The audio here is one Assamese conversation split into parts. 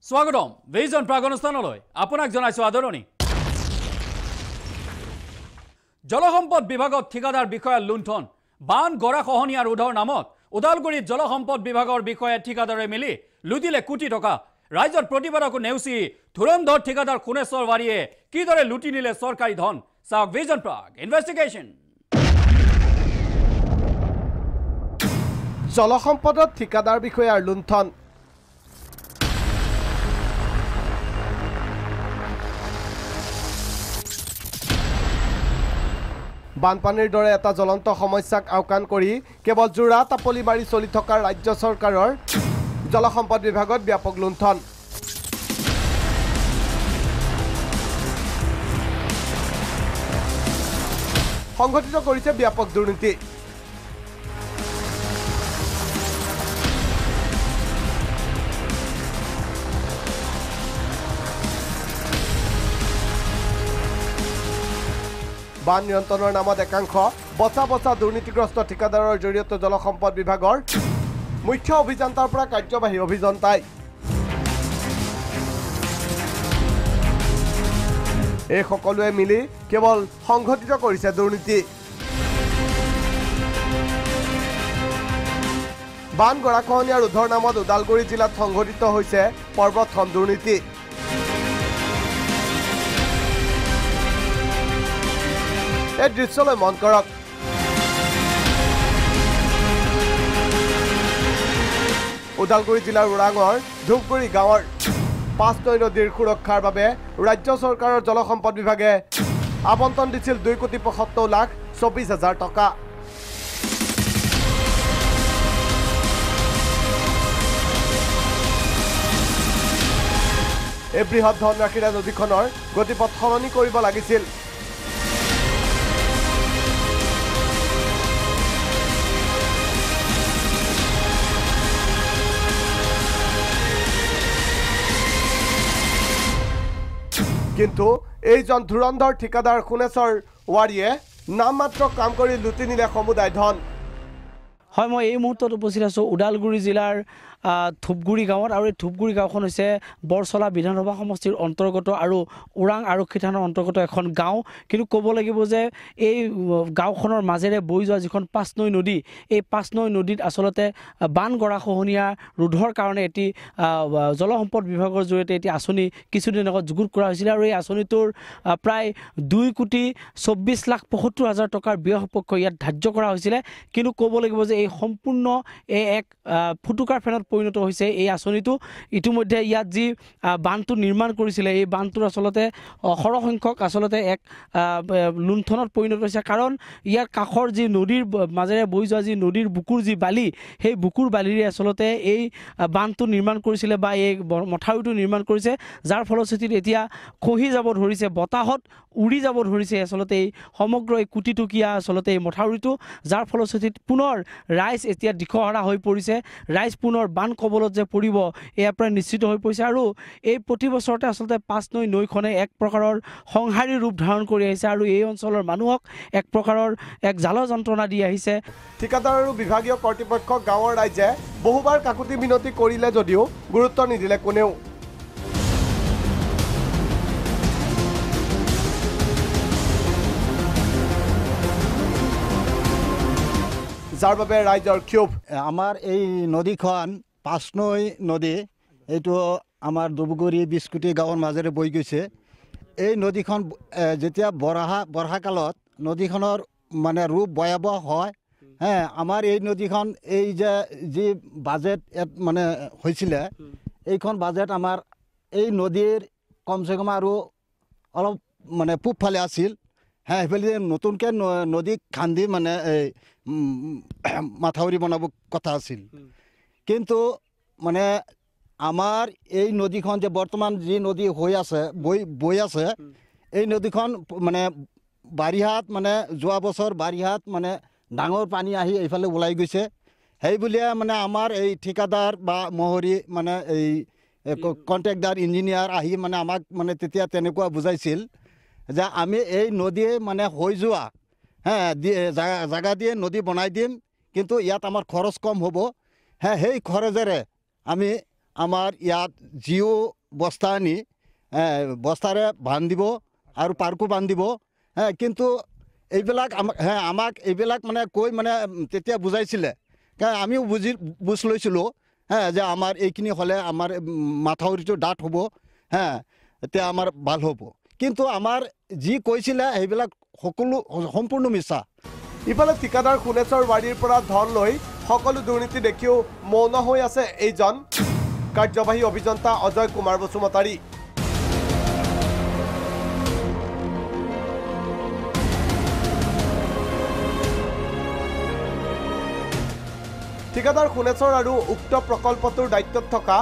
স্বাগতম ভিজন প্ৰাগনুষ্ঠানলৈ আপোনাক জনাইছো আদৰণি জলসম্পদ বিভাগত ঠিকাদাৰ বিষয়া লুণ্ঠন বান গৰাখহনীয়া ৰোধৰ নামত উদালগুৰিত জলসম্পদ বিভাগৰ বিষয়া ঠিকাদাৰে মিলি লুটিলে কোটি টকা ৰাজ্যৰ প্ৰতিবাদক নেউচি ধুৰন্ধৰ ঠিকাদাৰ খুনেশ্বৰ বাৰীয়ে কিদৰে লুটি নিলে চৰকাৰী ধন চাওক ভিজন প্ৰাগ ইনভেষ্টিগেশ্যন জলসম্পদত ঠিকাদাৰ বিষয়াৰ লুণ্ঠন বানপানীৰ দৰে এটা জ্বলন্ত সমস্যাক আওকাণ কৰি কেৱল জোৰা তাপলি মাৰি চলি থকা ৰাজ্য চৰকাৰৰ জলসম্পদ বিভাগত ব্যাপক লুণ্ঠন সংঘটিত কৰিছে ব্যাপক দুৰ্নীতি বান নিয়ন্ত্ৰণৰ নামত একাংশ বচা বচা দুৰ্নীতিগ্ৰস্ত ঠিকাদাৰৰ জৰিয়তে জলসম্পদ বিভাগৰ মুখ্য অভিযন্তাৰ পৰা কাৰ্যবাহী অভিযন্তাই এই সকলোৱে মিলি কেৱল সংঘটিত কৰিছে দুৰ্নীতি বান গৰাখহনীয়া ৰোধৰ নামত ওদালগুৰি জিলাত সংঘটিত হৈছে পৰ্বতখন দুৰ্নীতি এই দৃশ্যলৈ মন কৰক ওদালগুৰি জিলাৰ ওৰাঙৰ ধূপগুৰি গাঁৱৰ ৫ নৈ নদীৰ সুৰক্ষাৰ বাবে ৰাজ্য চৰকাৰৰ জলসম্পদ বিভাগে আবণ্টন দিছিল ২,৭৫,২৪,০০০ টকা এই বৃহৎ ধনৰাশিৰে নদীখনৰ গতিপথ সলনি কৰিব লাগিছিল কিন্তু এইজন ধুৰন্ধৰ ঠিকাদাৰ খুনেশ্বৰ বাৰীয়ে নামমাত্ৰ কাম কৰি লুটি নিলে সমুদায় ধন হয় মই এই মুহূৰ্তত উপস্থিত আছোঁ ওদালগুৰি জিলাৰ ধূপগুৰি গাঁৱত আৰু এই ধূপগুৰি গাঁওখন হৈছে বৰচলা বিধানসভা সমষ্টিৰ অন্তৰ্গত আৰু ওৰাং আৰক্ষী থানাৰ অন্তৰ্গত এখন গাঁও কিন্তু ক'ব লাগিব যে এই গাঁওখনৰ মাজেৰে বৈ যোৱা যিখন ৫ নৈ নদী এই ৫ নৈ নদীত আচলতে বান গৰাখহনীয়া ৰোধৰ কাৰণে এটি জলসম্পদ বিভাগৰ জৰিয়তে এটি আঁচনি কিছুদিন আগত যুগুত কৰা হৈছিল আৰু এই আঁচনিটোৰ প্ৰায় ২,২৪,৭৫,০০০ টকাৰ ব্যয় সাপেক্ষ ইয়াত ধাৰ্য কৰা হৈছিলে কিন্তু ক'ব লাগিব যে এই সম্পূৰ্ণ এক ফুটুকাৰ ফেনত পৰিণত হৈছে এই আঁচনিটো ইতিমধ্যে ইয়াত যি বানটো নিৰ্মাণ কৰিছিলে এই বানটোৰ আচলতে সৰহসংখ্যক আচলতে এক লুণ্ঠনত পৰিণত হৈছে কাৰণ ইয়াৰ কাষৰ যি নদীৰ মাজেৰে বৈ যোৱা যি নদীৰ বুকুৰ যি বালি সেই বুকুৰ বালিৰে আচলতে এই বানটো নিৰ্মাণ কৰিছিলে বা এই মথাউৰিটো নিৰ্মাণ কৰিছে যাৰ ফলশ্ৰুতিত এতিয়া খহি যাব ধৰিছে বতাহত উৰি যাব ধৰিছে আচলতে এই সমগ্ৰ এই কোটিটকীয়া আচলতে এই মথাউৰিটো যাৰ ফলশ্ৰুতিত পুনৰ ৰাইজ এতিয়া দিশহাৰা হৈ পৰিছে ৰাইজ পুনৰ বান কবলত যে পৰিব এয়া প্ৰায় নিশ্চিত হৈ পৰিছে আৰু এই প্ৰতি বছৰতে আচলতে ৫ নৈখনে এক প্ৰকাৰৰ সংহাৰী ৰূপ ধাৰণ কৰি আহিছে আৰু এই অঞ্চলৰ মানুহক এক প্ৰকাৰৰ এক জাল যন্ত্ৰণা দি আহিছে ঠিকাদাৰ আৰু বিভাগীয় কৰ্তৃপক্ষ গাঁৱৰ ৰাইজে বহুবাৰ কাকুতি মিনতি কৰিলে যদিও গুৰুত্ব নিদিলে কোনেও যাৰ বাবে ৰাইজৰ ক্ষোভ আমাৰ এই নদীখন ৫ নৈ নদী এইটো আমাৰ ধূপগুৰি বিস্কুটি গাঁৱৰ মাজেৰে বৈ গৈছে এই নদীখন যেতিয়া বৰ্ষাকালত নদীখনৰ মানে ৰূপ ভয়াৱহ হয় আমাৰ এই নদীখন এই যে যি বাজেট মানে হৈছিলে এইখন বাজেট আমাৰ এই নদীৰ কমচে কম আৰু অলপ মানে পূবফালে আছিল সেইফালে নতুনকৈ নদী খান্দি মানে এই মাথাউৰি বনাব কথা আছিল কিন্তু মানে আমাৰ এই নদীখন যে বৰ্তমান যি নদী হৈ আছে বৈ আছে এই নদীখন মানে বাৰিষাত মানে যোৱা বছৰ বাৰিষাত মানে ডাঙৰ পানী আহি এইফালে ওলাই গৈছে সেই বুলিয়ে মানে আমাৰ এই ঠিকাদাৰ বা মহৰী মানে এই কণ্ট্ৰেক্টাৰ ইঞ্জিনিয়াৰ আহি মানে আমাক মানে তেতিয়া তেনেকুৱা বুজাইছিল যে আমি এই নদী মানে হৈ যোৱা জায়গা দিয়ে নদী বনাই দিম কিন্তু ইয়াত আমাৰ খৰচ কম হ'ব সেই খৰচেৰে আমি আমাৰ ইয়াত জিও বস্তা আনি বস্তাৰে বান্ধিব আৰু পাৰ্কো বান্ধিব কিন্তু এইবিলাক আমাক এইবিলাক মানে কৈ মানে তেতিয়া বুজাইছিলে কাৰণ আমিও বুজ লৈছিলোঁ যে আমাৰ এইখিনি হ'লে আমাৰ মাথাউৰিটো ডাঠ হ'ব এতিয়া আমাৰ ভাল হ'ব কিন্তু আমাৰ যি কৈছিলে সেইবিলাক সকলো সম্পূৰ্ণ মিছা ইফালে ঠিকাদাৰ সোণেশ্বৰ বাৰীৰ পৰা ধন লৈ সকলো দুৰ্নীতি দেখিও মৌন হৈ আছে এইজন কাৰ্যবাহী অভিযন্তা অজয় কুমাৰ বসুমতাৰী ঠিকাদাৰ সোণেশ্বৰ আৰু উক্ত প্ৰকল্পটোৰ দায়িত্বত থকা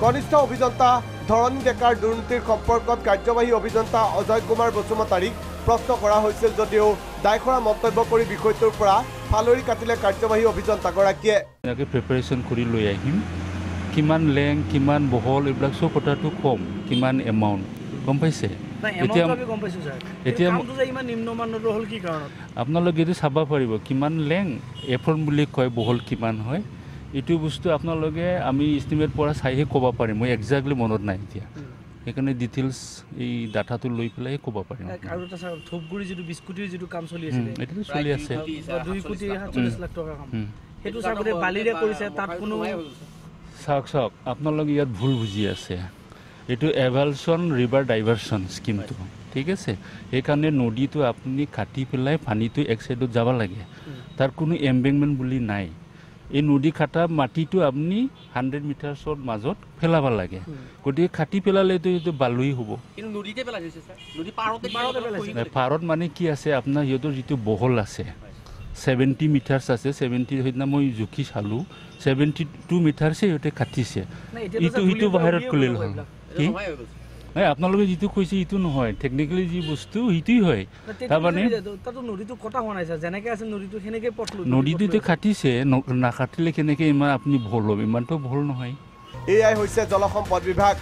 কনিষ্ঠ অভিযন্তা ধৰণী ডেকাৰ দুৰ্নীতিৰ সম্পৰ্কত কাৰ্যবাহী অভিযন্তা অজয় কুমাৰ বসুমতাৰীক প্ৰশ্ন কৰা হৈছিল যদিও দায়খৰা মন্তব্য কৰি বিষয়টোৰ পৰা ফালৰি কাটিলে কাৰ্যবাহী অভিযন্তাগৰাকীয়ে প্ৰিপাৰেশ্যন কৰি লৈ আহিম কিমান লেং কিমান বহল এইবিলাক চব কথাটো কম কিমান এমাউণ্ট গম পাইছে এতিয়া আপোনালোকে এইটো চাব পাৰিব কিমান লেং এফৰ্ম বুলি কয় বহল কিমান হয় এইটো বস্তু আপোনালোকে আমি ইষ্টিমেট পৰা চাইহে ক'ব পাৰিম মই একজেক্টলি মনত নাই এতিয়া সেইকাৰণে ডিটেইলছ এই ডাটাটো লৈ পেলাই ক'ব পাৰিম আৰু এটা স্যাৰ ধূপগুৰি যিটো বিস্কুটিৰ যিটো কাম চলি আছিল এটাটো চলি আছে 2 কোটি 47 লাখ টকা কাম সেইটো চাগতে বালিৰে কৰিছে তাত কোনো চাওক আপোনালোকে ইয়াত ভুল বুজি আছে এইটো এভালচন ৰিভাৰ ডাইভাৰচন স্কিমটো ঠিক আছে সেইকাৰণে নদীটো আপুনি কাটি পেলাই পানীটো এক সাইডত যাব লাগে তাৰ কোনো এম্বেংমেণ্ট বুলি নাই এই নদী কাটা মাটিটো আপুনি 100 মিটাৰৰ মাজত পেলাব লাগে গতিকে কাটি পেলালেতো এইটো বালুই হ'ব কিন্তু নদীতে পেলাইছে স্যাৰ নদী পাৰতে পাৰত মানে কি আছে আপোনাৰ সিহঁতৰ যিটো বহল আছে 70 মিটাৰছ আছে 70 সেইদিনা মই জুখি চালোঁ 72 মিটাৰছে সিহঁতে কাটিছে ইটো বাহিৰত কৰিলে হ'ল কি আপোনালোকে যিটো কৈছে ইটো নহয় টেকনিকেলি যি বস্তু সিটোই হয় তাৰমানে নদীটোতো কাটিছে নাকাটিলে কেনেকৈ ইমান আপুনি ভুল হ'ব ইমানটো ভুল নহয় এয়াই হৈছে জলসম্পদ বিভাগ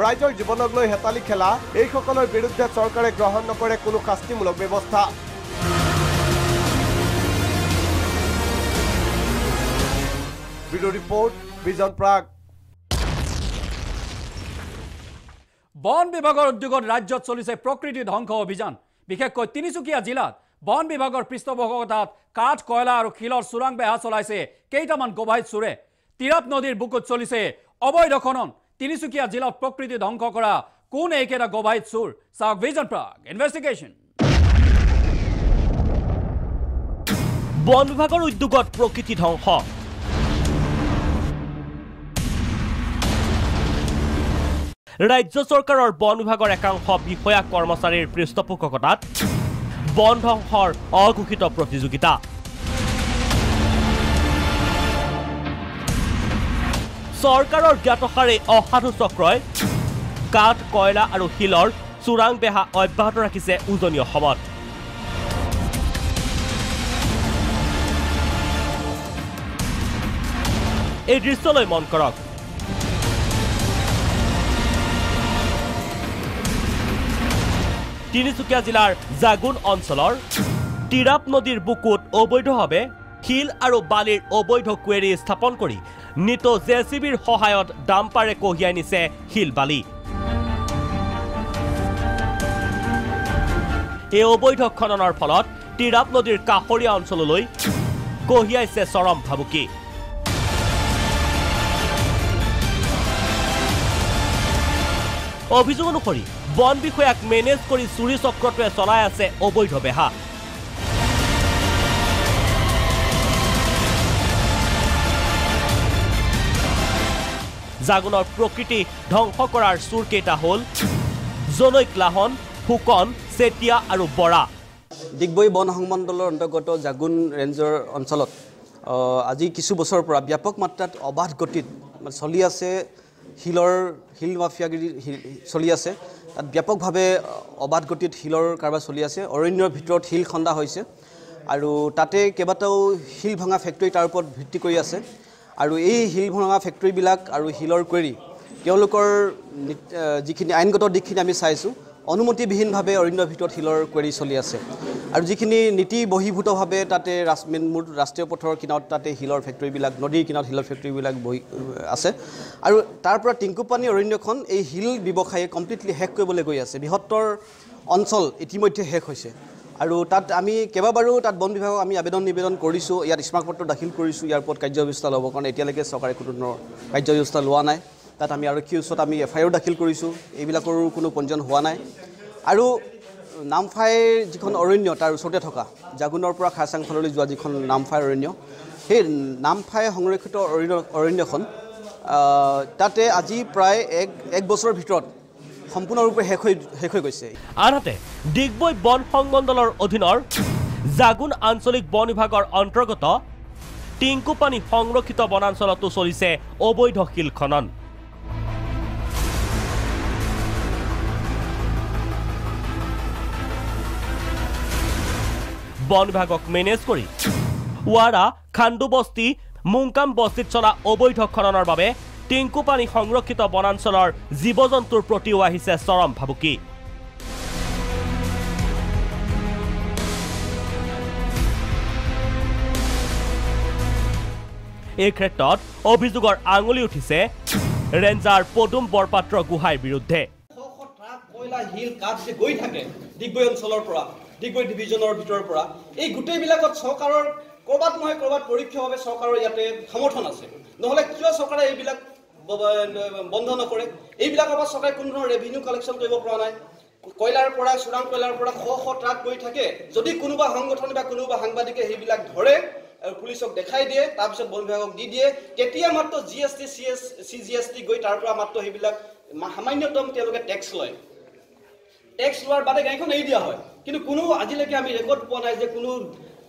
ৰাইজৰ জীৱনক লৈ হেতালি খেলা এইসকলৰ বিৰুদ্ধে চৰকাৰে গ্ৰহণ নকৰে কোনো শাস্তিমূলক ব্যৱস্থা ভিডিঅ' ৰিপৰ্ট বিজন প্ৰাগ বন বিভাগৰ উদ্যোগত ৰাজ্যত চলিছে প্ৰকৃতি ধ্বংস অভিযান বিশেষকৈ তিনিচুকীয়া জিলাত বন বিভাগৰ পৃষ্ঠপোষকতাত কাঠ কয়লা আৰু শিলৰ চোৰাং বেহা চলাইছে কেইটামান গবাহিত চোৰে তিৰাপ নদীৰ বুকুত চলিছে অবৈধ খনন তিনিচুকীয়া জিলাত প্ৰকৃতি ধ্বংস কৰা কোন এইকেইটা গবাহিত চোৰ চাওক ভিজন প্ৰাগ ইনভেষ্টিগেশ্যন বন বিভাগৰ উদ্যোগত প্ৰকৃতি ধ্বংস ৰাজ্য চৰকাৰৰ বন বিভাগৰ একাংশ বিষয়া কৰ্মচাৰীৰ পৃষ্ঠপোষকতাত বন ধ্বংসৰ অঘোষিত প্ৰতিযোগিতা চৰকাৰৰ জ্ঞাতসাৰে অসাধু চক্ৰই কাঠ কয়লা আৰু শিলৰ চোৰাং বেহা অব্যাহত ৰাখিছে উজনি অসমত এই দৃশ্যলৈ মন কৰক তিনিচুকীয়া জিলাৰ জাগুন অঞ্চলৰ তিৰাপ নদীৰ বুকুত অবৈধভাৱে শিল আৰু বালিৰ অবৈধ কুৱেৰী স্থাপন কৰি নিত জেচিবিৰ সহায়ত ডাম্পাৰে কঢ়িয়াই নিছে শিল বালি এই অবৈধ খননৰ ফলত তিৰাপ নদীৰ কাষৰীয়া অঞ্চললৈ কঢ়িয়াইছে চৰম ভাবুকি অভিযোগ অনুসৰি বন বিষয়াক মেনেজ কৰি চুৰি চক্ৰটোৱে চলাই আছে অবৈধ বেহা জাগুনৰ প্ৰকৃতি ধ্বংস কৰাৰ চুৰকেইটা হ'ল জনৈক লাহন ফুকন চেতিয়া আৰু বৰা ডিগবৈ বন সংমণ্ডলৰ অন্তৰ্গত জাগুন ৰেঞ্জৰ অঞ্চলত আজি কিছু বছৰৰ পৰা ব্যাপক মাত্ৰাত অবাধ গতিত চলি আছে হিল মাফিয়াগিৰি চলি আছে তাত ব্যাপকভাৱে অবাধ গতিত হিলৰ কাৰবাৰ চলি আছে অৰণ্যৰ ভিতৰত হিল খন্দা হৈছে আৰু তাতে কেইবাটাও হিল ভঙা ফেক্টৰী তাৰ ওপৰত ভিত্তি কৰি আছে আৰু এই হিল ভঙা ফেক্টৰীবিলাক আৰু হিলৰ কুৱেৰী তেওঁলোকৰ যিখিনি আইনগত দিশখিনি আমি চাইছোঁ অনুমতিবিহীনভাৱে অৰণ্যৰ ভিতৰত শিলৰ কোৱাৰি চলি আছে আৰু যিখিনি নীতি বহিৰ্ভূতভাৱে তাতে ৰাষ্ট্ৰীয় পথৰ কিনাৰত তাতে শিলৰ ফেক্টৰীবিলাক নদীৰ কিনাৰত শিলৰ ফেক্টৰীবিলাক বহি আছে আৰু তাৰ পৰা টিংকুপানী অৰণ্যখন এই শিল ব্যৱসায়ে কমপ্লিটলি শেষ কৰিবলৈ গৈ আছে বৃহত্তৰ অঞ্চল ইতিমধ্যে শেষ হৈছে আৰু তাত আমি কেইবাবাৰো তাত বন বিভাগক আমি নিবেদন কৰিছোঁ ইয়াত স্মাৰকপত্ৰ দাখিল কৰিছোঁ ইয়াৰ ওপৰত কাৰ্যব্যৱস্থা ল'বৰ কাৰণে এতিয়ালৈকে চৰকাৰে কোনো ধৰণৰ কাৰ্যব্যৱস্থা লোৱা নাই তাত আমি আৰক্ষীৰ ওচৰত আমি FIR দাখিল কৰিছোঁ এইবিলাকৰো কোনো পঞ্জীয়ন হোৱা নাই আৰু নামফাইৰ যিখন অৰণ্য তাৰ ওচৰতে থকা জাগুনৰ পৰা খাৰচাংফাললৈ যোৱা যিখন নামফাই অৰণ্য সেই নামফাই সংৰক্ষিত অৰণ্যখন তাতে আজি প্ৰায় এক বছৰৰ ভিতৰত সম্পূৰ্ণৰূপে শেষ হৈ গৈছে আনহাতে ডিগবৈ বন সংমণ্ডলৰ অধীনৰ জাগুন আঞ্চলিক বন বিভাগৰ অন্তৰ্গত টিংকুপানী সংৰক্ষিত বনাঞ্চলতো চলিছে অবৈধ শিল খনন বন বিভাগক মেনেজ কৰি ৱাৰা খাণ্ডু বস্তি মুংকাম বস্তিত চলা অবৈধ খননৰ বাবে টিংকুপানী সংৰক্ষিত বনাঞ্চলৰ জীৱ জন্তুৰ প্ৰতিও আহিছে চৰম ভাবুকি এই ক্ষেত্ৰত অভিযোগৰ আঙুলি উঠিছে ৰেঞ্জাৰ পদুম বৰপাত্ৰ গোহাঁইৰ বিৰুদ্ধে কয়লা হিল কাঠ যে গৈ থাকে ডিগবৈ অঞ্চলৰ পৰা ডিগবৈ ডিভিজনৰ ভিতৰৰ পৰা এই গোটেইবিলাকত চৰকাৰৰ কৰবাত নহয় কৰবাত পৰীক্ষাভাৱে চৰকাৰৰ ইয়াতে সমৰ্থন আছে নহলে কিয় চৰকাৰে এইবিলাক বন্ধ নকৰে এইবিলাকৰ পৰা চৰকাৰে কোনো ধৰণৰ ৰেভিনিউ কালেকশ্যন কৰিব পৰা নাই কয়লাৰ পৰা চোৰাং কয়লাৰ পৰা শ ট্ৰাক গৈ থাকে যদি কোনোবা সংগঠন বা কোনোবা সাংবাদিকে সেইবিলাক ধৰে পুলিচক দেখাই দিয়ে তাৰপিছত বন বিভাগক দি দিয়ে তেতিয়া মাত্ৰ GST CGST গৈ তাৰ পৰা মাত্ৰ সেইবিলাক সামান্যতম তেওঁলোকে টেক্স লয় টেক্স লোৱাৰ বাদে গাড়ীখন এৰি দিয়া হয় কিন্তু কোনো আজিলৈকে আমি ৰেকৰ্ড পোৱা নাই যে কোনো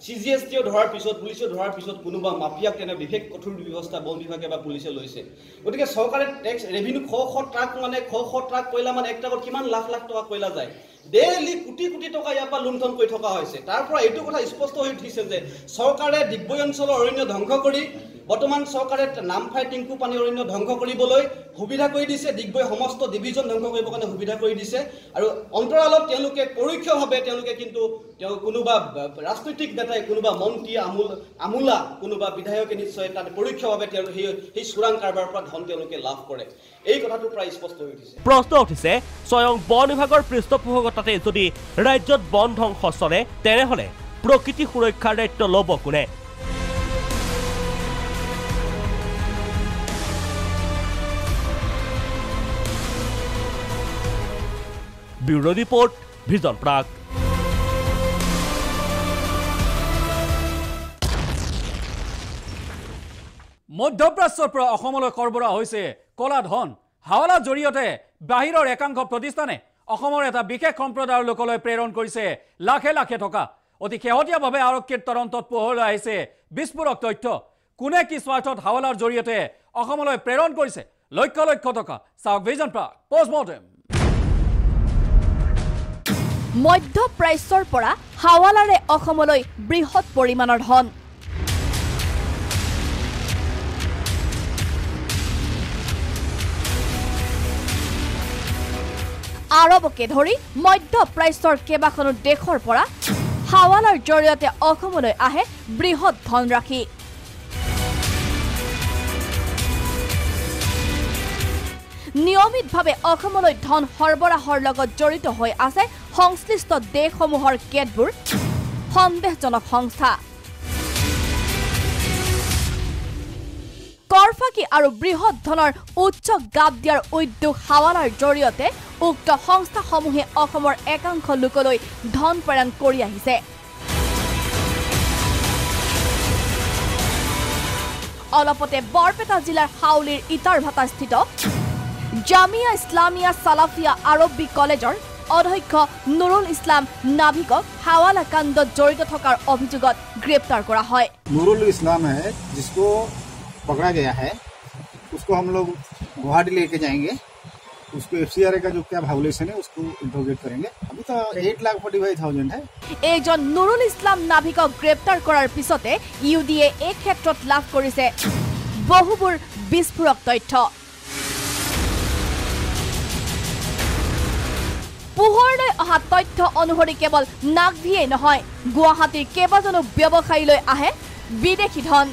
CGSTও ধৰাৰ পিছত পুলিচে ধৰাৰ পিছত কোনোবা মাফিয়াক তেনে বিশেষ কঠোৰ ব্যৱস্থা বন বিভাগে বা পুলিচে লৈছে গতিকে চৰকাৰে টেক্স ৰেভিনিউ শ ট্ৰাক মানে শ ট্ৰাক কয়লা মানে এক ট্ৰাকত কিমান লাখ টকা কয়লা যায় ডেইলি কোটি টকা ইয়াৰ পৰা লুণ্ঠন কৰি থকা হৈছে তাৰ পৰা এইটো কথা স্পষ্ট হৈ উঠিছে যে চৰকাৰে ডিগবৈ অঞ্চলৰ অৰণ্য ধ্বংস কৰি বৰ্তমান চৰকাৰে নামফাই টিংকুপানী অৰণ্য ধ্বংস কৰিবলৈ সুবিধা কৰি দিছে ডিগবৈ সমস্ত ডিভিজন ধ্বংস কৰিবৰ কাৰণে সুবিধা কৰি দিছে আৰু অন্তৰালত তেওঁলোকে পৰোক্ষভাৱে তেওঁলোকে কিন্তু কোনোবা ৰাজনৈতিক নেতাই কোনোবা মন্ত্ৰী আমোলা কোনোবা বিধায়কে নিশ্চয় তাত পৰোক্ষভাৱে তেওঁলোকে সেই চোৰাং কাৰবাৰৰ পৰা ধন তেওঁলোকে লাভ কৰে এই কথাটো প্ৰায় স্পষ্ট হৈ উঠিছে প্ৰশ্ন উঠিছে স্বয়ং বন বিভাগৰ পৃষ্ঠপোষকতাতে যদি ৰাজ্যত বন ধ্বংস চলে তেনেহলে প্ৰকৃতি সুৰক্ষাৰ দায়িত্ব ল'ব কোনে ব্যুৰো ৰিপৰ্ট ভিজন প্ৰাগ মধ্যপ্ৰাচ্যৰ পৰা অসমলৈ সৰবৰাহ হৈছে কলা ধন হাৱালাৰ জৰিয়তে বাহিৰৰ একাংশ প্ৰতিষ্ঠানে অসমৰ এটা বিশেষ সম্প্ৰদায়ৰ লোকলৈ প্ৰেৰণ কৰিছে লাখে লাখে টকা অতি শেহতীয়াভাৱে আৰক্ষীৰ তদন্তত পোহৰলৈ আহিছে বিস্ফোৰক তথ্য কোনে কি স্বাৰ্থত হাৱালাৰ জৰিয়তে অসমলৈ প্ৰেৰণ কৰিছে লক্ষ লক্ষ টকা চাওক ভিজন প্ৰাগ পোষ্টমৰ্টেম মধ্যপ্ৰাচ্যৰ পৰা হাৱালাৰে অসমলৈ বৃহৎ পৰিমাণৰ ধন আৰবকে ধৰি মধ্যপ্ৰাচ্যৰ কেইবাখনো দেশৰ পৰা হাৱালাৰ জৰিয়তে অসমলৈ আহে বৃহৎ ধনৰাশি নিয়মিতভাৱে অসমলৈ ধন সৰবৰাহৰ লগত জড়িত হৈ আছে সংশ্লিষ্ট দেশসমূহৰ কেতবোৰ সন্দেহজনক সংস্থা কৰফাকি আৰু বৃহৎ ধনৰ উচ্চ গাপ দিয়াৰ উদ্যোগ হাৱালাৰ জৰিয়তে উক্ত সংস্থাসমূহে অসমৰ একাংশ লোকলৈ ধন প্ৰেৰণ কৰি আহিছে অলপতে বৰপেটা জিলাৰ হাউলিৰ ইটাৰভাটাস্থিত জামিয়া ইছলামিয়া সালাফিয়া আৰবী কলেজৰ অধ্যক্ষ নুৰুল ইছলাম নাভিকক হাৱালা কাণ্ডত জড়িত থকাৰ অভিযোগত গ্ৰেপ্তাৰ কৰা হয় নুৰুল ইছলাম है जिसको पकड़ा गया है उसको हम लोग गुवाहाटी लेके जाएंगे उसको FCRA का जो क्या वायोलेशन है उसको इंट्रोगेट करेंगे अभी तो 8,45,000 है এইজন নুৰুল ইছলাম নাভিকক গ্ৰেপ্তাৰ কৰাৰ পিছতে ইউডিএ এই ক্ষেত্ৰত লাভ কৰিছে বহুবোৰ বিস্ফোৰক তথ্য পোহৰলৈ অহা তথ্য অনুসৰি কেৱল নাগভিয়ে নহয় গুৱাহাটীৰ কেইবাজনো ব্যৱসায়ীলৈ আহে বিদেশী ধন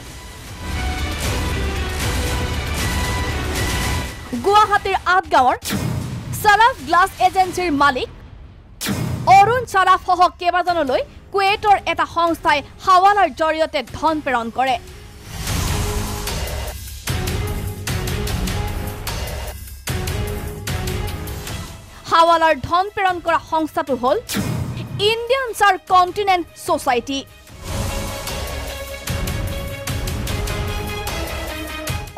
গুৱাহাটীৰ আঠগাঁৱৰ চাৰাফ গ্লাছ এজেন্সিৰ মালিক অৰুণ চাৰাফসহ কেইবাজনলৈ কুৱেইটৰ এটা সংস্থাই হাৱালাৰ জৰিয়তে ধন প্ৰেৰণ কৰে হাৱালাৰ ধন প্ৰেৰণ কৰা সংস্থাটো হ'ল ইণ্ডিয়ান চাৰ কণ্টিনেণ্ট ছ'চাইটি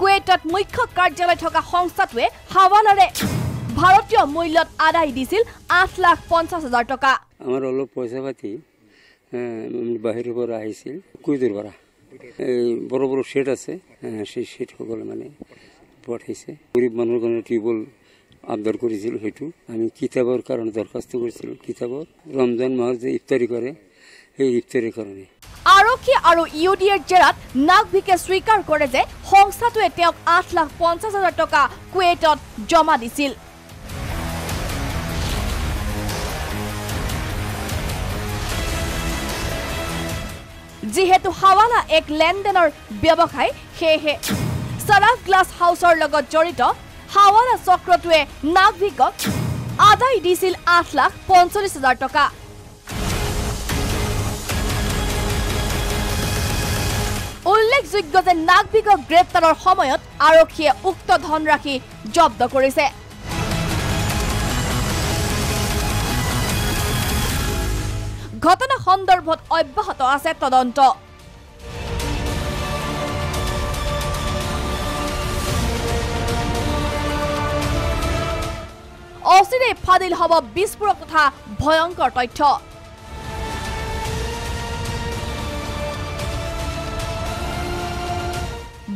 কুৱেইটত মুখ্য কাৰ্যালয় থকা সংস্থাটোৱে হাৱালাৰে ভাৰতীয় মূল্যত আদায় দিছিল 8,50,000 টকা আমাৰ অলপ পয়সা পাতি বাহিৰেৰ পৰা আহিছিল কুইদেৰ পৰা এই বড় বড় শেড আছে সেই শেড সকলে মানে পঠাইছে গরিব মানুষের কাৰণে টিউবৱেল আবদাৰ কৰেছিল সেইটো আমি কিতাবৰ কাৰণে দৰখাস্ত কৰিছিল কিতাবৰ ৰমজান মাহৰ যে ইফতাৰি কৰে সেই ইফতাৰিৰ কাৰণে আৰক্ষী আৰু ইউডিএৰ জেৰাত নাগভিকে স্বীকাৰ কৰে যে সংস্থাটোৱে তেওঁক 8,50,000 টকা কুৱেইটত জমা দিছিল যিহেতু হাৱালা এক লেনদেনৰ ব্যৱসায় সেয়েহে চাৰাফ গ্লাছ হাউচৰ লগত জড়িত হাৱালা চক্ৰটোৱে নাগভিকক আদায় দিছিল 8,45,000 টকা উল্লেখযোগ্য যে নাগভিকক গ্ৰেপ্তাৰৰ সময়ত আৰক্ষীয়ে উক্ত ধনৰাশি জব্দ কৰিছে ঘটনা সন্দৰ্ভত অব্যাহত আছে তদন্ত অচিৰে ফাদিল হ'ব বিস্ফোৰক তথা ভয়ংকৰ তথ্য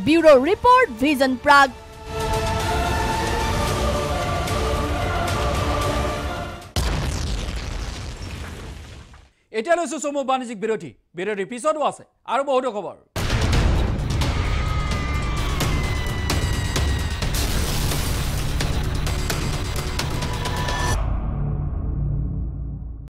ব্যুৰো ৰিপৰ্ট ভিজন প্ৰাগ এতিয়া লৈছো চমু বাণিজ্যিক বিৰতিৰ পিছতো আছে আৰু বহুতো খবৰ